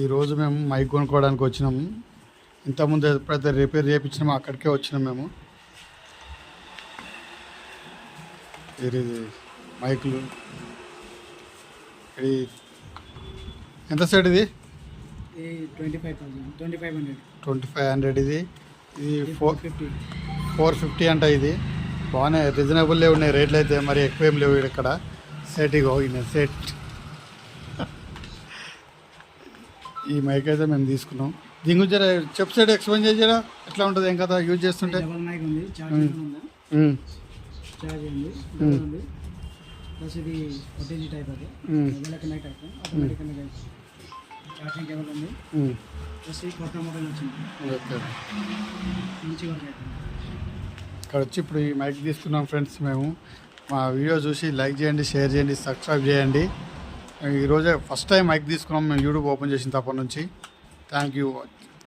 ఈరోజు మేము మైక్ కొనుక్కోవడానికి వచ్చినాము. ఇంతకుముందు ఎప్పుడైతే రిపేర్ చేయించినామో అక్కడికే వచ్చినాం మేము. ఇది మైకులు ఇది ఎంత సెట్ ఇది? 2500 ఇది. ఇది 450 అంట. ఇది బాగానే రీజనబుల్లే ఉన్నాయి రేట్లు అయితే, మరి ఎక్కువ ఏం లేవు ఇక్కడ. సెట్ ఇగో సెట్. ఈ మైక్ అయితే మేము తీసుకున్నాం. దీని గురించి చెప్పు సైడ్ ఎక్స్ప్లెయిన్ చేయరా, ఎట్లా ఉంటుంది ఏం కదా యూజ్ చేస్తుంటే. ప్లస్ ఇది ఓటీజీ టైప్, అది connect type automatic charging cable ఉంది. ప్లస్ ఈ కొత్త మోడల్ వచ్చింది. మంచిగా ఇక్కడ వచ్చి ఇప్పుడు ఈ మైక్ తీసుకున్నాం ఫ్రెండ్స్. మేము మా వీడియో చూసి లైక్ చేయండి, షేర్ చేయండి, సబ్స్క్రైబ్ చేయండి. ఈరోజే ఫస్ట్ టైం మైక్ తీసుకున్నాం మేము యూట్యూబ్ ఓపెన్ చేసిన తప్పటి నుంచి. Thank you.